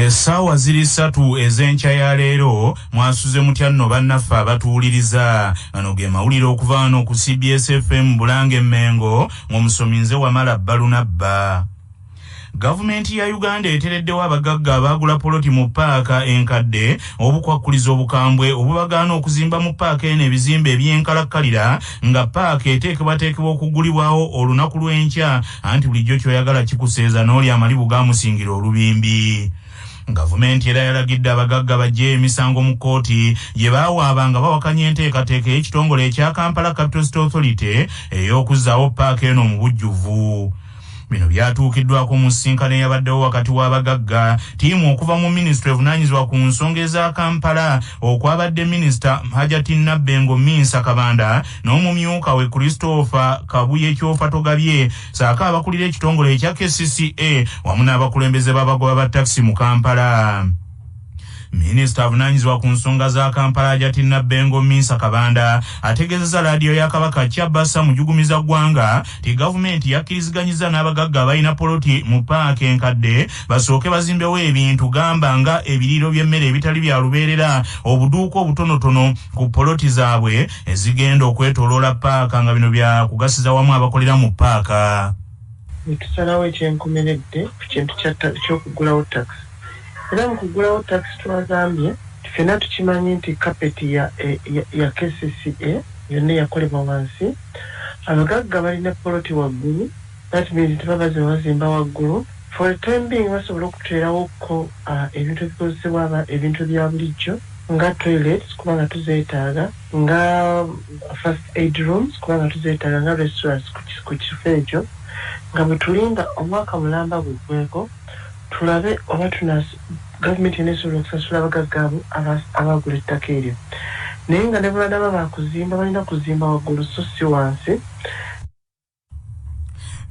Essaawa ziri 3 ez'enkya ya leero mwasuze mutya nno bannaffe abatuwuliriza. Gano ge mawulire okuva wano ku CBS FM Bulange Mmengo ng'omusomi nze Wamala Balunabba. Gavumenti ya Uganda etereddewo abagagga abaagula poloti mu paaka enkadde obukwakkuliza obukambwe obubagaana okuzimba mu paaka eno ebizimbe ebyenkalakkalira nga paaka eteekebwateekebwa okugulibwawo olunaku lw'enkya anti bulijjo ky'oyagala kikuseeza n'oli amalibu gaamusingira olubimbi. Gavumenti era yalagidde abagagga bajje emisango mu kkooti gye baawaabanga bawakanya enteekateeka y'ekitongole ekya Kampala Capital City Authority ey'okuzzaawo paaka eno mu bujjuvu. Bino byatuukiddwako mu nsisinkano eyabaddewo wakati w'abagagga ttiimu okuva mu minisitule evunaanyizibwa ku nsonga eza Kampala okwabadde minisita Hajati Nabbengo Minsa Kabanda n'omumyuka we Christopher Kabuye Kyofa Togabye saako abakulira ekitongole ekya KCCA wamu n'abakulembeze b'abagoba ba takisi mu Kampala. Minisita avunaanyizibwa ku nsonga za Kampala Hajati Nabbengo Minsa Kabanda ategeezezza laadiyo ya Kabaka Kyabasa mujugumiza ggwanga ti gavumenti yakkiriziganyiza n'abagagga abalina poloti mu paaka enkadde basooke bazimbewo ebintu gamba nga ebiriiro by'emmere ebitali bya lubeerera obuduuka obutonotono ku poloti zaabwe ezigenda okwetooloola paaka nga bino bya kugasiza wamu abakolera mu paaka. Tusalawo ekyenkomeredde ku kintu ky'okugulawo takisi. Era mu kugulawo takisi twagambye ffenna tukimanyi nti kapeti ya KCCA yonna yakolebwa wansi. Abagagga balina poloti waggulu, that means tebabaze bazimba waggulu. For the time being basobola okuteerawoko ebintu ebikozesebwa ebintu bya bulijjo nga toilets kubanga tuzeetaaga, nga first aid rooms kubanga tuzeetaaga, nga restaurants ku kifo ekyo, nga bwe tulinda omwaka mulamba guggweko tulabe oba gavumenti enesobola okusasula abagagga abo abagula ettaka eryo. Naye nga ne bw'balaba bakuzimba balina kuzimba waggulu so si wansi.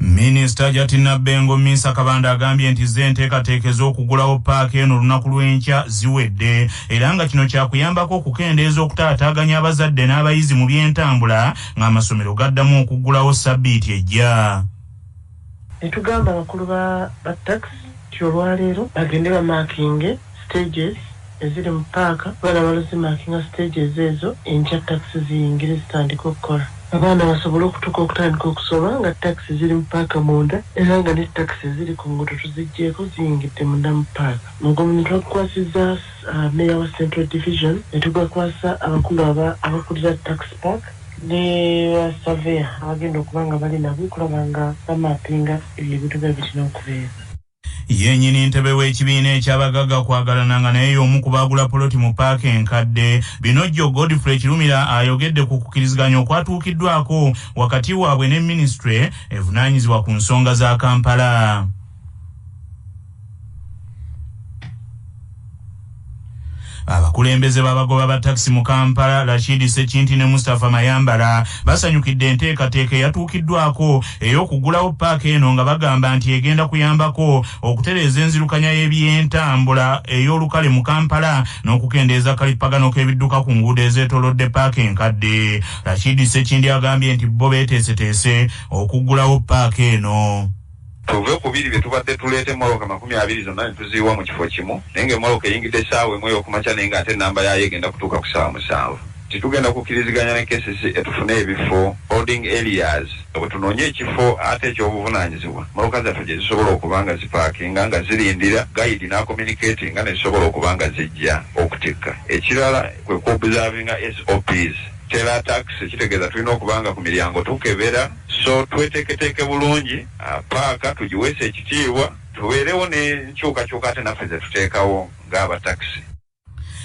Minisita Hajati Nabbengo Minsa Kabanda agambye nti z'enteekateeka ez'okugulawo paaka eno olunaku lw'enkya ziwedde era nga kino kyakuyambako okukendeeza okutaataaganya abazadde n'abayizi mu by'entambula ng'amasomero gaddamu okugulawo sabbiiti ejja. Ne tugamba abakulu ba takisi olwaleero bagende bamaakinge stages eziri mu paaka bala baluzimakinga stages ezo enkya takisi ziyingire zitandika okukola. Abaana basobole okutuuka okutandika okusoma nga takisi ziri mu paaka munda era nga ne takisi ziri ku nguudo tuziggyeko ziyingidde munda mu paaka. Mugomo ne twakwasizza meya wa Central Division ne tugakwasa abakulu abakulira taxi park ne basaveya abagenda okuba nga bali nabo kulaba nga bamaapinga ebintu bya bitina okubeera. Yennyini ntebe w'ekibiina eky'abagagga kwagalananga naye y'omu ku baagula poloti mu paaka enkadde. Binojjo Godfrey Kirumira ayogedde ku kukkiriziganya okwatuukiddwako wakati waabwe ne minisitule evunaanyizibwa ku nsonga za Kampala. Abakulembeze b'abagoba ba takisi mu Kampala Rashid Sekinti ne Mustafa Mayambala basanyukidde enteekateeka eyatuukiddwako ey'okugulawo paaka eno nga bagamba nti egenda kuyambako okutereeza enzirukanya y'ebyentambula ey'olukale mu Kampala n'okukendeeza kalipagano k'ebidduka ku nguudo ezeetoolodde paaka enkadde. Rashid Sekinti agambye nti bo beeteeseteese okugulawo paaka eno. Tuve okubiri bye tubadde tuleete emmoloka 20 zonna ne tuziiwa mu kifo kimu naye ng'emmoloka eyingidde essaawa emu ey'okumakya naye ng'ate ennamba yaayo egenda kutuuka ku ssaawa 7. Titugenda kukkiriziganya ne KCCA etufune ebifo holding areas bwe tunoonya ekifo ate ekyobuvunaanyizibwa mmoloka zaffe gye zisobola okuba nga zipaakinga nga zirindira guide n'acommunicatinga ne zisobola okuba nga zijja okutikka. Ekirala kwe kuobservinga SOPs. Tela taxi kitegeeza tulina okubanga ku miryango tukebera so tweteeketeeke bulungi paaka tugiweesa ekitiibwa tubeerewo n'enkyukakyuka ate naffe ze tuteekawo ng'abatakisi.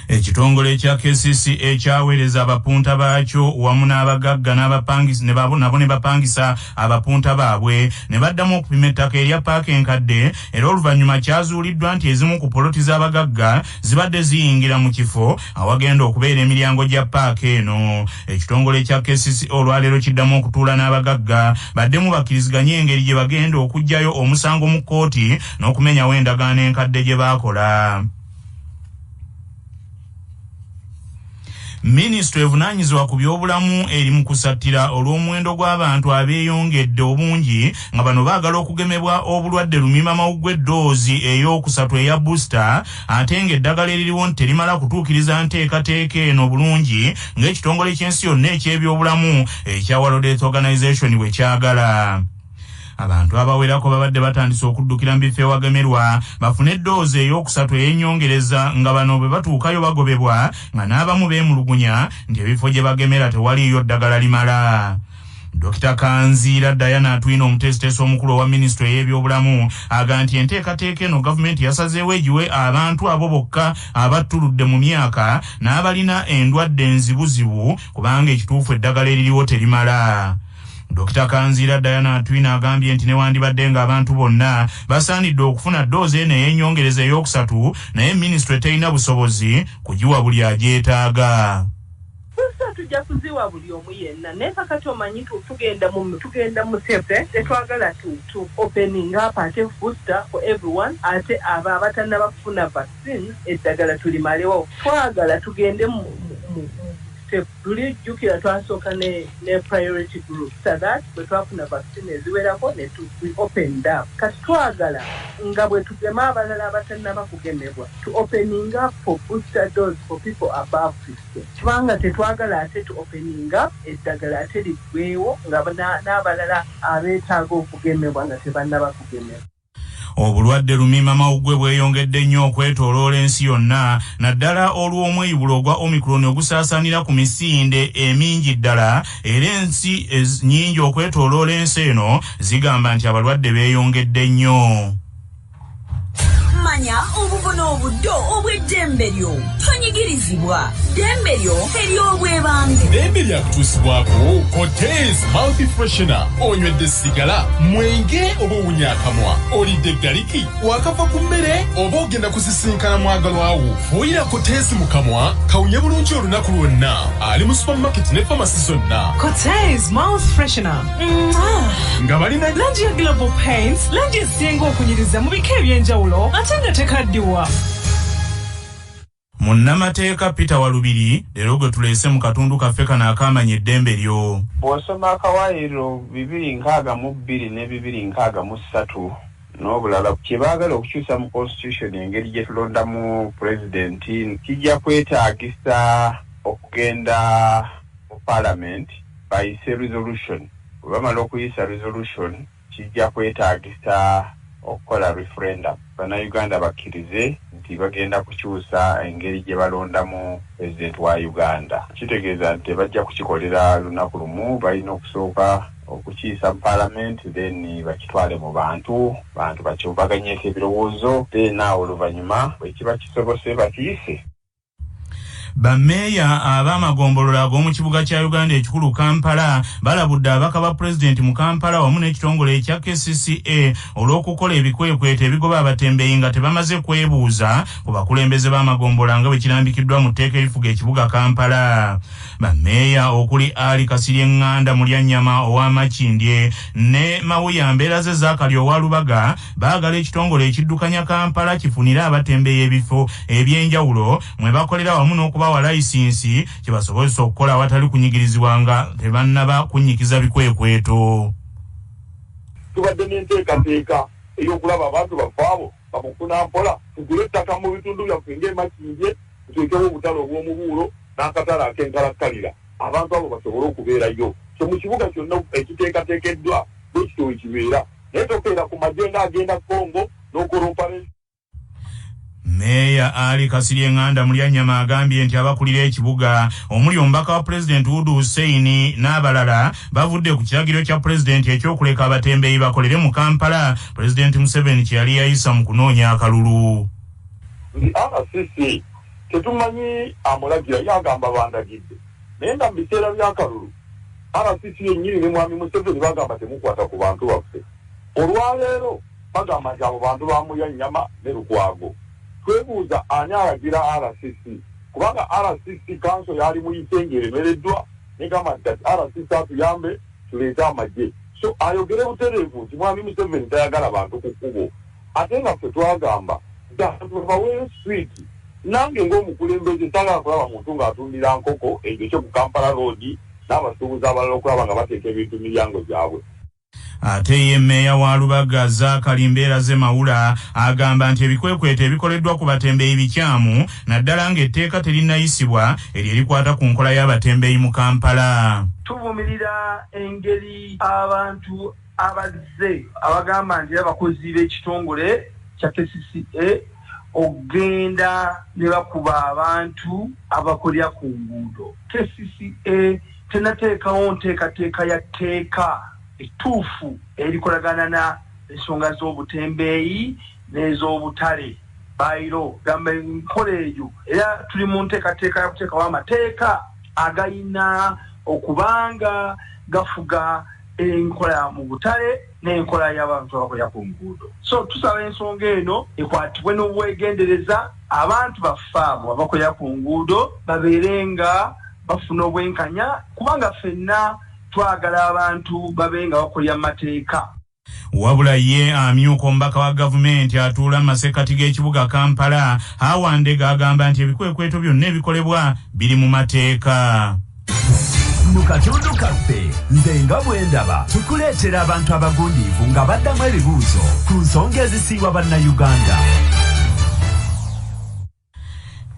Ekitongole ekya KCCA kyaweereza abapunta baakyo wamu n'abagagga n'abapangisa nabo ne bapangisa abapunta baabwe ne baddamu okupima ettaka erya paaka enkadde era oluvannyuma kyazuuliddwa nti ezimu ku poloti z'abagagga zibadde ziyingira mu kifo awagenda okubeera emiryango gya paaka eno. Ekitongole ekya KCCA olwaleero kiddamu okutuula n'abagagga baddemu bakkiriziganye engeri gye bagenda okuggyayo omusango mu kkooti n'okumenyawo endagaano enkadde gye baakola. Ministry evunanyizibwa ku byobulamu eri mu kusattira olw'omuwendo gw'abantu abeeyongedde obungi nga bano baagala okugemebwa obulwadde lumiimamawuggwe eddoozi ey'okusatu eya booster ate ng'eddagala eririwo terimala kutuukiriza nteekateeka eno bulungi ng'ekitongole ky'ensi yonna eky'ebyobulamu ekya World Health Organization bwe kyagala. Abantu abawerako babadde batandise okuddukira mu bifo ewagemerwa bafune eddoozi ey'okusatu ey'ennyongereza nga bano bwe batuukayo bagobebwa nga n'abamu beemulugunya nti ebifo gye bagemera tewaliyo ddagala limala. Dr. Kanziira Diana Atwine omutesitesi omukulu owa Ministry y'ebyobulamu aga nti enteekateeka eno gavumenti yasazeewo egiwe abantu abo bokka abattuludde mu myaka n'abalina endwadde enzibuzibu kubanga ekituufu eddagala eririwo terimala. Dr. Kanziira Diana Atwine agambye nti newandibadde ng'abantu bonna basaanidde okufuna ddoozi eno ey'ennyongereza ey'okusatu naye Ministry terina busobozi kugiwa buli agyetaaga. Tujja kuziwa buli omu yenna naye kakati omanyi tugenda mu sepe tetwagala tu opening up ate booster for everyone ate abo abatannaba kufuna vaccines eddagala tulimalewo twagala tugende mu tulijjukira twasooka ne priority group so that bwe twafuna vaccine eziwerako ne we opened up kati twagala nga bwe tugema abalala abatannaba kugemebwa to opening up for booster dose for people above 50 kubanga tetwagala ate to opening up eddagala ate liggweewo nga n'abalala abeetaaga okugemebwa nga tebannaba kugemebwa. Obulwadde lumiimamawuggwe bweyongedde nnyo okwetooloola ensi yonna naddala olw'omweyibulo ogwa Omicron ogusaasaanira ku misinde emingi ddala era ensi nnyingi okwetooloola ensi eno zigamba nti abalwadde beeyongedde nnyo. Manya obubona obuddo obw'eddembe lyo tonyigirizibwa ddembe lyo ery'obwebange ddembe lyakutuusibwako Cortez mouth freshener onywedde sigala mwenge oba owunyaakamwa olidde galiki wakava ku mmere oba ogenda kusisinkana mwagalwawo fuuyira Cortez mu kamwa kawunye bulungi olunaku lwonna ali mu supermarket ne pharmacy zonna. Cortez mouth freshener nga balina langi ya global paints langi esinga okunyiriza mu bika eby'enjawulo ate nga tekaddiwa. Munnamateeka Peter Walubiri leero gwe tuleese mu katundu kaffe kano akaamanya eddembe lyo. Bw'osoma akawaayiro 262 ne 263 n'obulala kye baagala okukyusa mu constitution engeri gye tulondamu pulezidenti kijja kwetaagisa okugenda mu parliament bayise resolution. Bwe bamala okuyisa resolution kijja kwetaagisa okukola referendum. Bannayuganda bakkirize nti bagenda kukyusa engeri gye balondamu pulezidenti wa Uganda. Kitegeeza nti bajja kukikolera lunaku lumu, balina okusooka okukiisa mu parliament then bakitwale mu bantu bakyobaganyeko ebirowoozo then awo oluvannyuma bwe kiba kisobose bakiyise. Bammeeya ab'amagombolola ag'omu kibuga kya Uganda ekikulu Kampala balabudde abaka ba pulezidenti mu Kampala wamu n'ekitongole ekya KCCA olw'okukola ebikwekweto ebigoba abatembeeyi nga tebamaze kwebuuza ku bakulembeze b'amagombolola nga bwe kirambikiddwa mu tteeka erifuga ekibuga Kampala. Bammeeya okuli Ali Kasirye Nganda Mulyannyama ow'Amakindye ne Mawuya Mbeeraze Zaakali owa Lubaga baagala ekitongole ekiddukanya Kampala kifunire abatembeeyi ebifo eby'enjawulo mwe bakolera wamu n'okubawa layisinsi kibasobozesa okukola awatali kunyigirizibwa nga tebannaba kunyikiza bikwekweto. Tubadde n'enteekateeka ey'okulaba abantu bafaabo bamufuna mpola tugule ettaka mu bitundu byaffe ng'Emakindye tuteekewo obutale obw'omubuulo n'akatale ak'enkalakkalira abantu abo basobole okubeerayo. So mu kibuga kyonna ekiteekateekeddwa bwekityo wekibeera naye tokeera ku magenda agenda Congo n'okoromparesi. Meya Ali Kasirye Nganda Mulyannyama agambye nti abakulira ekibuga omuli omubaka wa President Udu Hussein n'abalala bavudde ku kiragiro kya President ekyokuleka abatembeeyi bakolere mu Kampala President Museveni kye yali yayisa mu kunoonya akalulu. RCC tetumanyi amulagira yagamba bandagidde naye nga mu biseera by'akalulu RCC yennyini ne mwami Museveni bagamba temukwata ku bantu baffe. Olwaleero bagamba nti abo bantu ba Mulyannyama ne Lukwago. Twebuuza ani alagira RCC kubanga RCC council yali muyise ng'eremereddwa negamba nti RCC atuyambe tuleete amagye. So ayogere butereevu nti mwami Museveni tayagala bantu ku kkubo ate nga ffe twagamba nti abantu baweeyo switi nange ng'omukulembeze sala akulaba muntu ng'atundira nkoko ekyo kyo ku Kampala Road n'abasuubuzi abalala okulaba nga bateeka ebintu mu miryango gyabwe. Ate ye mmeeya wa Lubaga Zakari Mbeeraze Mawula agamba nti ebikwekwete ebikoleddwa ku batembeeyi bikyamu naddala ng'etteeka terinayisibwa erikwata ku nkola y'abatembeeyi mu Kampala. Tuvumirira engeri abantu abazze abagamba nti abakozi b'ekitongole kya KCCA ogenda ne bakuba abantu abakolera ku nguudo. KCCA tenateekawo nteekateeka ya tteeka etuufu erikolagana na ensonga z'obutembeeyi n'ez'obutale bayiro gamba enkola eyo era tuli mu nteekateeka ya kuteekawo amateeka agayina okubanga gafuga enkola mu butale n'enkola y'abantu abakolera ku nguudo. So tusaba ensonga eno ekwatibwe n'obwegendereza abantu bafaamu abakolera ku nguudo babeerenga bafuna obwenkanya kubanga ffenna twagala abantu babenga bakolya mateeka. Wabula ye amyuka omubaka wa gavumenti atuula mu masekkati g'ekibuga Kampala Awandega agamba nti ebikwekweto byonna ebikolebwa biri mu mateeka. Mu katundu kaffe nze nga bwe ndaba tukuleetera abantu abagundiivu nga baddamu ebibuuzo ku nsonga ezisiibwa bannayuganda.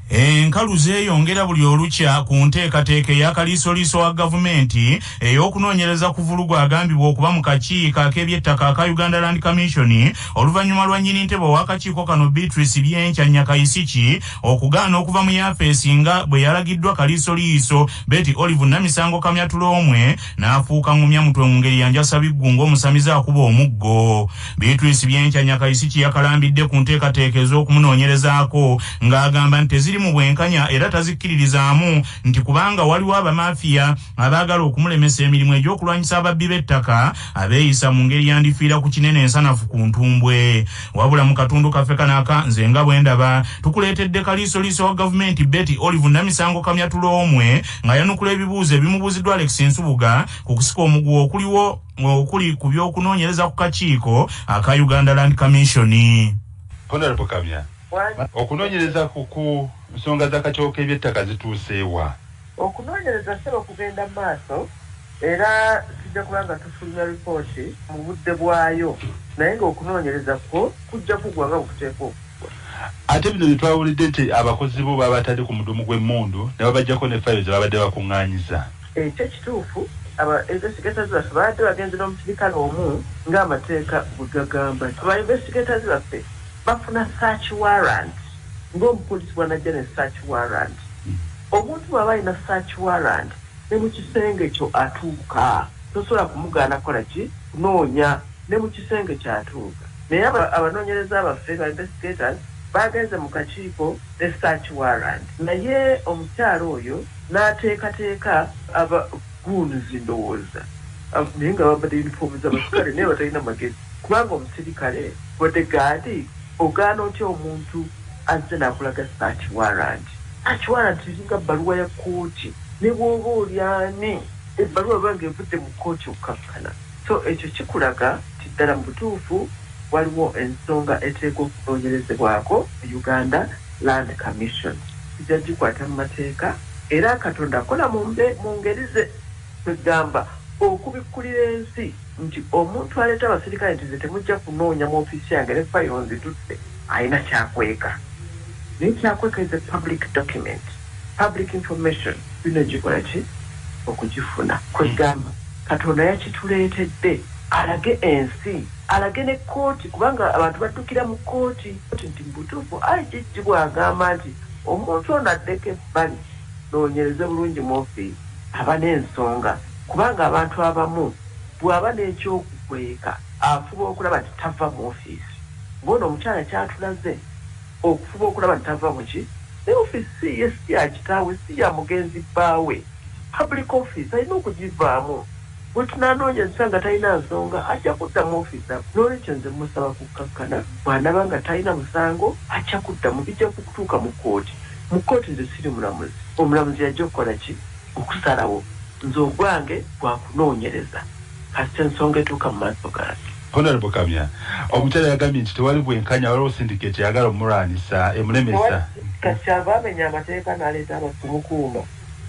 Enkalu zeeyongera buli olukya ku nteekateeka ey'akaliisoliiso wa gavumenti ey'okunoonyereza ku vulugu agambibwa okuba mu kakiiko ak'ebyettaka aka Uganda Land Commission oluvannyuma lwa nnyini ntebe w'akakiiko kano Beatrice Lyenkya Nyakayisiki okugaana okuva mu yafeesi nga bwe yalagiddwa kaliisoliiso Betty Olive Namisango Kamyatula omwe n'afuuka ngumya mutwe mu ngeri yanjasa biggunga omusamize akuba omuggo. Beatrice Lyenkya Nyakayisiki yakalambidde ku nteekateeka ez'okumunoonyerezaako ng'agamba nti teziri mu bwenkanya era tazikkiririzaamu nti kubanga waliwo abamafiya abaagala okumulemesa emirimu egy'okulwanyisa ababbi b'ettaka abeeyisa mu ngeri yandifiira ku kinene ensanafu ku ntumbwe. Wabula mu katundu kaffe kanaaka nze nga bwe ndaba tukuleetedde kaliisoliiso wa gavumenti Betty Olive Namisango Kamyatula omwe nga yanukula ebibuuzo ebimubuuziddwa Alex Nsubuga ku kusika omuguwa okuli ku by'okunoonyereza ku kakiiko aka Uganda Land Commission. Honorable Kamya, okunoonyereza ku nsonga z'akakiiko k'ebyettaka zituuseewa? Okunoonyereza seba kugenda maaso era tujja kubanga tufulumya ripooti mu budde bwayo naye ng'okunoonyereza kwo kujja kugwa nga bukuteekwa okugwa. Ate bino bye twawulidde nti abakozi bo baba batadde ku mudumu gw'emmundu ne babaggyako ne fayiro ze babadde bakuŋŋaanyiza. Ekyo kituufu aba investigators baffe babadde bagenze n'omusirikale omu ng'amateeka bwe gagamba. Aba investigators baffe bafuna search warrant ng'omupolisi bw'anajja ne search warrant. Omuntu bw'aba alina search warrant ne mu kisenge kyo atuuka tosobola kumugaana kola ki kunoonya ne mu kisenge ky'atuuka. Naye abanoonyereza baffe ba investigators bagenze mu kakiiko ne search warrant naye omukyalo oyo n'ateekateeka abaguunuzi ndowooza naye nga babadde yunifoomu z'abasirikale naye batalina magezi kubanga omusirikale bodegaadi ogaana otya omuntu azze n'akulaga search warrant. Search warrant iringa bbaluwa ya kkooti ne bw'oba olyani ebbaluwa banga evudde mu kkooti okkakkana. So ekyo kikulaga ti ddala mu butuufu waliwo ensonga eteekwa okunoonyerezebwako Uganda Land Commission. Kijja gikwata mu mateeka era Katonda akola mu ngeri ze kwegamba okubikkulira ensi nti omuntu aleeta abasirikale nti ze temujja kunoonya mu ofiisi yange ne fayiro nzitutte alina kyakweka. Naye kyakweka is a public document, public information. Bino gikola ki okugifuna kwegamba Katonda yakituleetedde alage ensi alage ne kkooti kubanga abantu baddukira mu kkooti nti butuufu IGG bw'agamba nti omuntu ono addeko ebbali noonyereze bulungi mu ofiisi aba n'ensonga kubanga abantu abamu bw'aba n'ekyokukweka afuba okulaba nti tava mu ofiisi. Bona omukyala kyatulaze okufuba okulaba nti tava mu ki ne ofiisi ye si ya kitaawe si ya mugenzi bbaawe. Public office alina okugivaamu bwe tunaanoonyezesa nga talina nsonga ajja kudda mu ofiisi. N'olwekyo nze musaba kukkakkana bw'anaba nga talina musango ajja kuddamu bijja kutuuka mu kkooti. Mu kkooti nze siri mulamuzi. Omulamuzi yajja okukola ki okusalawo nze ogwange gwakunoonyereza kasita ensonga etuuka mu maaso gange. Honorable Kamya omukyala yagambye nti tewali bwenkanya waliwo syndicate yagala omuranisa emulemesa kati abamenya amateeka n'aleeta abakumukuuma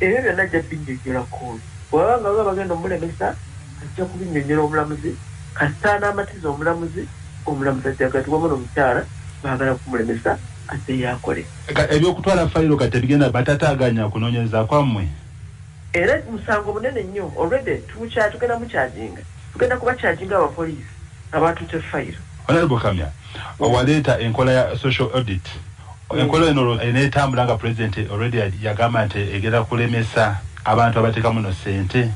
ebyo byonna ajja binnyonnyola kkooti bwabanga baba bagenda omulemesa ajja kubinnyonnyola omulamuzi kasita n'amatiza omulamuzi ajja gati wamu n'omukyala baagala kumulemesa ate yakole ebyokutwala fayiro kati bigenda batataaganya kunoonyereza kwammwe era musango munene nnyo already tugenda mukyajinga tugenda kubakyajinga abapoliisi abatutte fayiro. Honorable Kamya owaleeta enkola ya social audit enkola eno eneetambula nga president already yagamba nti egenda kulemesa abantu abateekamu no ssente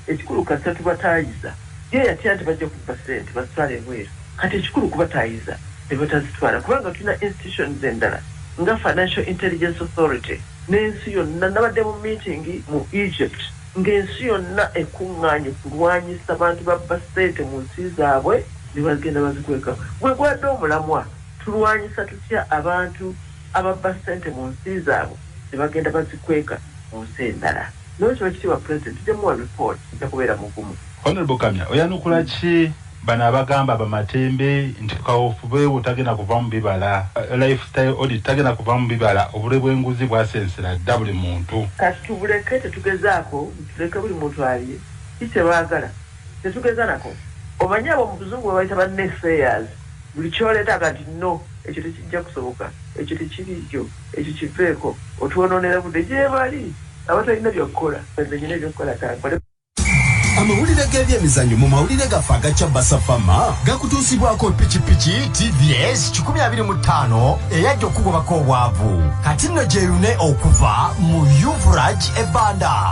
ekikulu kasita tubataayiza ye yatya nti bajja kuba ssente bazitwala ebweru kati ekikulu kubataayiza ne batazitwala kubanga tulina institutions endala nga Financial Intelligence Authority n'ensi yonna nabadde mu meeting mu Egypt ng'ensi yonna ekuŋŋaanye kulwanyisa abantu babba ssente mu nsi zaabwe ne bagenda bazikweka bwe gwadde omulamwa tulwanyisa tutya abantu ababba ssente mu nsi zaabwe ne bagenda bazikweka mu nsi endala n'ekyo ekitiibwa president tujjamuwa report ejja kubeera mugumu. Honorable Kamya oyanukula ki bano abagamba bamatembe nti kaofube butagenda kuva mu bibala lifestyle audit tagenda kuva mu bibala obule bw'enguzi bwasensera dda buli muntu kati tubuleke tetugezaako tuleke buli muntu aliye kitebaagala tetugeza nako omanyi abo mu kuzungu babayita ba naysayers buli kyoleeta kati no ekyo tekijja kusoboka ekyo tekiriikyo ekyo kiveeko otwonoonera budde gye bali abatalina byokkola nyina ebyokkola kankole. Amawulire g'ebyemizannyo mu mawulire gaffe agacya Basafama gakutuusibwako pikipiki TVS 125 eyajja okugobako obwavu kati nno gyeyune okuva mu Yuvraj ebbanda.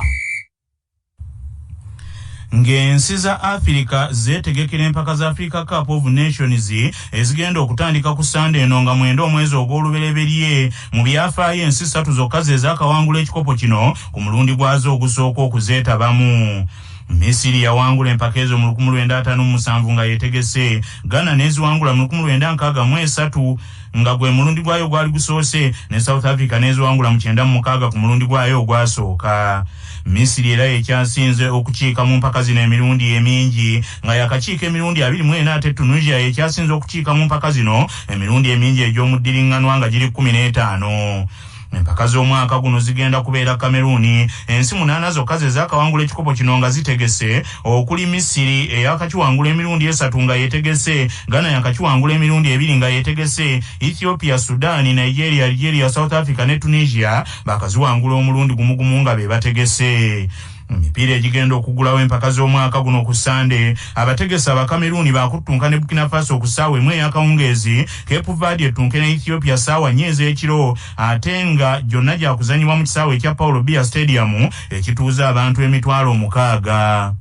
Ng'ensi za Africa zeetegekera empaka za Africa Cup of Nations ezigenda okutandika ku Sunday eno nga mwenda omwezi ogw'olubereberye mu byafaayo ensi 3 zokka ze zaakawangula ekikopo kino ku mulundi gwazo ogusooka okuzeetabamu. Misiri yawangula empaka ezo mu 1957 nga yeetegese, Ghana n'eziwangula mu 1963 nga gwe mulundi gwayo gwali gusoose, ne South Africa n'eziwangula mu 96 ku mulundi gwayo ogwasooka. Misiri era ekyasinze okukiika mu mpaka zino emirundi emingi nga yakakiika emirundi 24 ate Tunisia ekyasinze okukiika mu mpaka zino emirundi emingi egy'omuddiringanwa nga giri 15. Empaka z'omwaka guno zigenda kubeera Cameroon, ensi 8 zokka ze zaakawangula ekikopo kino nga zitegese, okuli Misiri eyakakiwangula emirundi 3 nga yeetegese, Ghana yakakiwangula emirundi 2 nga yeetegese, Ethiopia, Sudan, Nigeria, Algeria, South Africa ne Tunisia bakaziwangula omulundi gumugumu nga be bategese. Emipiira egigenda okugulawo empaka z'omwaka guno ku Sunday, abategesa aba Cameroon bakuttunka ne Burkina Faso ku ssaawa emu ey'akawungeezi, Cape Verde ettunke ne Ethiopia ssaawa 4 ez'ekiro, ate nga gyonna gyakuzanyibwa mu kisaawe ekya Paulo Biya Stadium ekituuza abantu 60,000.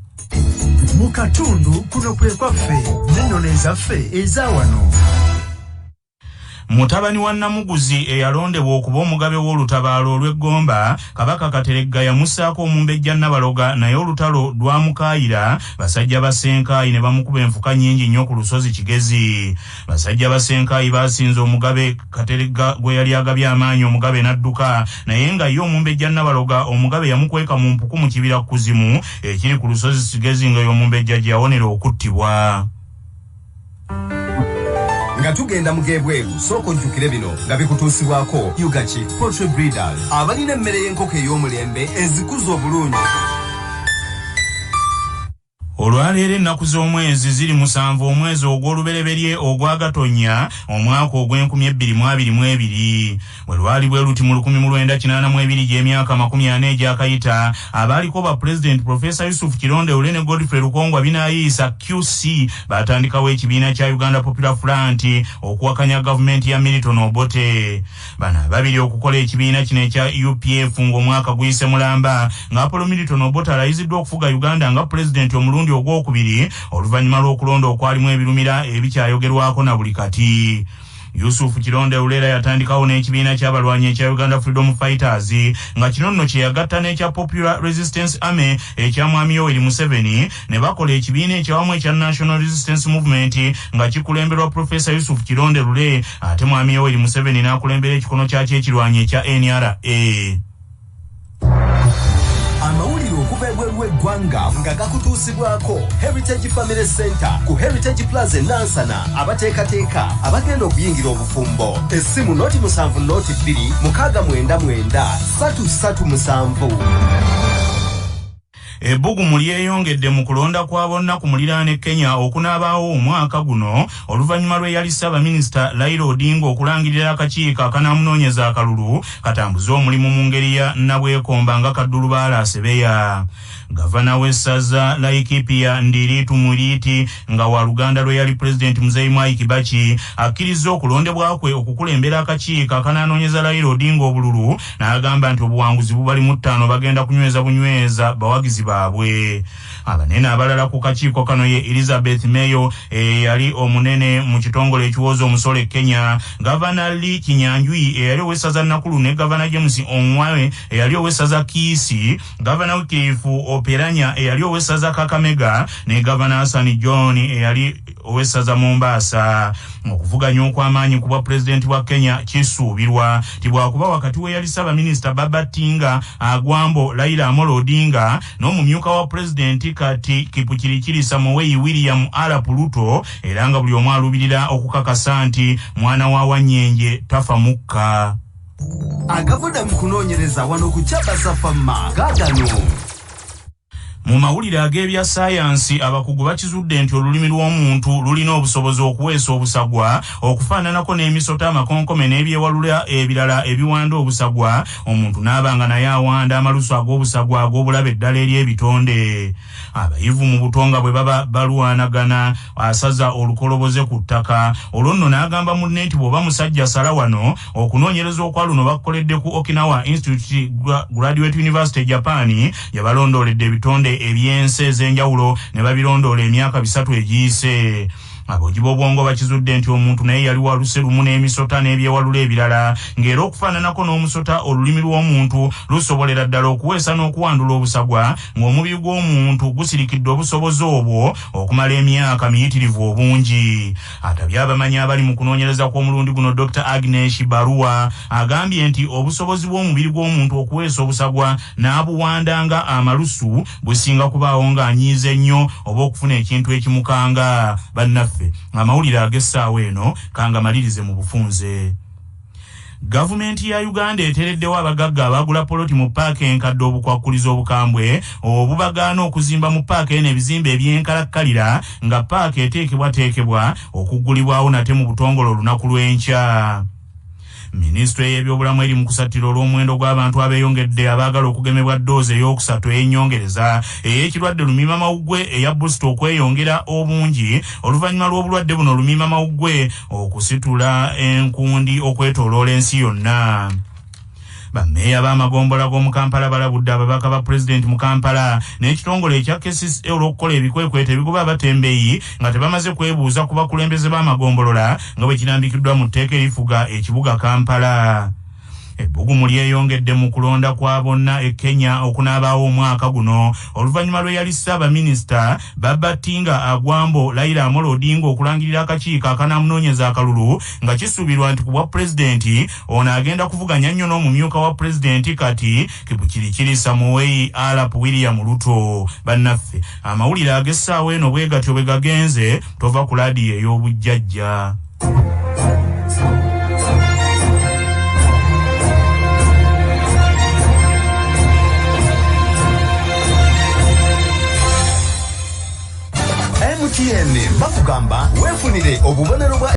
Mu katundu kuno kwe kwaffe n'ennono ezaffe eza wano. Mutabani wa Namuguzi eyalondebwa okuba omugabe w'olutabaalo olw'eggomba, Kabaka Kateregga yamussaako omumbejja Nabaloga naye olutalo lwamukaayira, basajja ba Senkaayi ne bamukuba enfuka nnyingi nnyo ku lusozi Kigezi. Basajja ba Senkaayi baasinze omugabe Kateregga gwe yali agabye amaanyi, omugabe n'adduka, naye nga ye omumbejja Nabaloga omugabe yamukweka mu mpuku mu kibira kuzimu ekiri ku lusozi Kigezi nga y'omumbejja gye yawonera okuttibwa. Nga tugenda mugebweru soko njukire bino nga bikutuusibwako Yugachi Poultry Breeders abalina emmere y'enkoko ey'omulembe ezikuza obulungi. Olwaleero ennaku z'omwezi ziri 7 omwezi ogw'olubereberye ogwa Gatonnya omwaka ogw'2022 bwe lwali bwe luti mu 1982 gy'emyaka 40 egyakayita, abaaliko ba President Professor Yusuf Kironde Ule ne Godfrey Lukongwa binaayisa QC baatandikawo ekibiina kya Uganda Popular Front okuwakanya gavumenti ya Milton Obote. Bano ababiri okukola ekibiina kino ekya UPF ng'omwaka guyise mulamba, nga Apollo Milton Obote alayiziddwa okufuga Uganda nga President omulundi ogwokubiri oluvannyuma lw'okulonda okwalimu ebirumira ebikyayogerwako na buli kati. Yusuf Kironde Ulera yatandikawo n'ekibiina ky'abalwanyi ekya Uganda Freedom Fighters nga kino nno kye yagatta n'ekya Popular Resistance Army ekya Mwami Yoweri Museveni, ne bakola ekibiina ekyawamu ekya National Resistance Movement nga kikulemberwa Professor Yusuf Kironde Lule, ate Mwami Yoweri Museveni n'akulembera ekikono kyakyo ekirwanyi ekya NRA. Amawulire okuva webweru w'eggwanga nga gakutuusibwako Heritage Family Center ku Heritage Plaza Nansana abateekateeka abagenda okuyingira obufumbo. Essimu noti 7 noti 2 699 337. Ebbugumu lyeyongedde mu kulonda kwa bonna ku muliraane Kenya okunaabaawo omwaka guno oluvannyuma lwe yali Ssaabaminisita Raila Odinga okulangirira akakiiko akanaamunoonyeza akalulu katambuze omulimu mu ngeri ya nabwekomba nga Kaddulubaala Sebeya. Gavana w'essaza Laikipia Ndiritu Muliti nga wa Luganda lwe yali President Mzee Mwai Kibaki akkiriza okulondebwa kwe okukulembera akakiiko akanaanoonyeza Raila Odinga obululu n'agamba nti obuwanguzi bubali mu 5 bagenda kunyweza bawagizi baabwe. Abanene abalala ku kakiiko kano ye Elizabeth Meyo yali omunene mu kitongole ekiwooza omusolo Kenya, Gavana Lee Kinyanjui eyali ow'essaza Nakulu ne Gavana James Ongwae eyali ow'essaza Kiisi, Gavana Wycliffe Operanya eyali ow'essaza Kakamega ne Gavana Hassan John eyali ow'essaza Mombasa. Okuvuganya okw'amaanyi ku bwa President wa Kenya kisuubirwa ti bwakuba wakati we yali Ssaabaminisita Babatinga Agwambo Raila Amolo Odinga n'omumyuka wa President kati Kipukirikiri Samoei William Arap Ruto, era nga buli omu alubirira okukakasa nti mwana wa Wanyenje tafa mukka. Agavoda mu kunoonyereza wano ku Kyabasafama gaagano. Mu mawulire ag'ebya sayansi abakugu bakizudde nti olulimi lw'omuntu lulina obusobozi okuweesa obusagwa okufaananako n'emisota amakonkome n'ebyewalula ebirala ebiwanda obusagwa, omuntu n'abanga naye awanda amalusu ag'obusagwa ag'obulabe eddala eri ebitonde. Abayivu mu butonga bwe baba balwanagana asaza olukoloboze ku ttaka, olwo nno n'agamba munne nti bw'oba musajja sala wano. Okunoonyereza okwa luno bakukoledde ku Okinawa Institute Graduate University Japan yabalondooledde ebitonde ebyensi ez'enjawulo ne babirondoola emyaka 3 egiyise. Abogi b'obwongo bakizudde nti omuntu naye yali waluse lumu n'emisota n'ebyewalula ebirala, ng'era okufaananako n'omusota olulimi lw'omuntu lusobolera ddala okuweesa n'okuwandula obusagwa, ng'omubiri gw'omuntu gusirikidde obusobozi obwo okumala emyaka miyitirivu obungi. Atabye abamanyi abali mu kunoonyereza kw'omulundi guno Dr. Agnes Barua agambye nti obusobozi bw'omubiri gw'omuntu okuweesa obusagwa n'abuwandanga amalusu businga kubaawo ng'anyiize nnyo oba okufuna ekintu ekimukanga. Bannaffe amawulire ag'essaawa eno kanga malirize mu bufunze. Gavumenti ya Uganda etereddewo abagagga abagula poloti mu paaka enkadde obukwakkuliza obukambwe obubagaana okuzimba mu paaka eno ebizimbe ebyenkalakkalira nga paaka eteekebwateekebwa okuggulibwawo nate mu butongole olunaku lw'enkya. Ministry y'ebyobulamu eri mu kusattira olw'omuwendo gw'abantu abeeyongedde abaagala okugemebwa ddoozi ey'okusatu ey'ennyongereza ey'ekirwadde lumiimamawuggwe eya booster okweyongera obungi oluvannyuma lw'obulwadde buno lumiimamawuggwe okusitula enkundi okwetooloola ensi yonna. Bammeeya b'amagombola g'omu Kampala balabudde ababaka ba President mu Kampala n'ekitongole ekya KCCA olw'okukola ebikwekweto ebigoba abatembeeyi nga tebamaze kwebuuza ku bakulembeze b'amagombolola nga bwe kirambikiddwa mu tteeka erifuga ekibuga Kampala. Ebbugumu lyeyongedde mu kulonda kwa bonna e Kenya okunaabaawo omwaka guno oluvannyuma lwe yali Ssaabaminisita Babatinga Agwambo Raila Amolo Odinga okulangirira akakiiko akanaamunoonyeza akalulu nga kisuubirwa nti ku bwa pulezidenti ono agenda kuvuganya nnyo n'omumyuka wa pulezidenti kati Kipukirikiri Samoei Arap William Ruto. Bannaffe amawulire ag'essaawa eno bwe gatyo bwe gagenze, tova ku laadiyo ey'obujjajja. MTN bakugamba weefunire obubonero bwa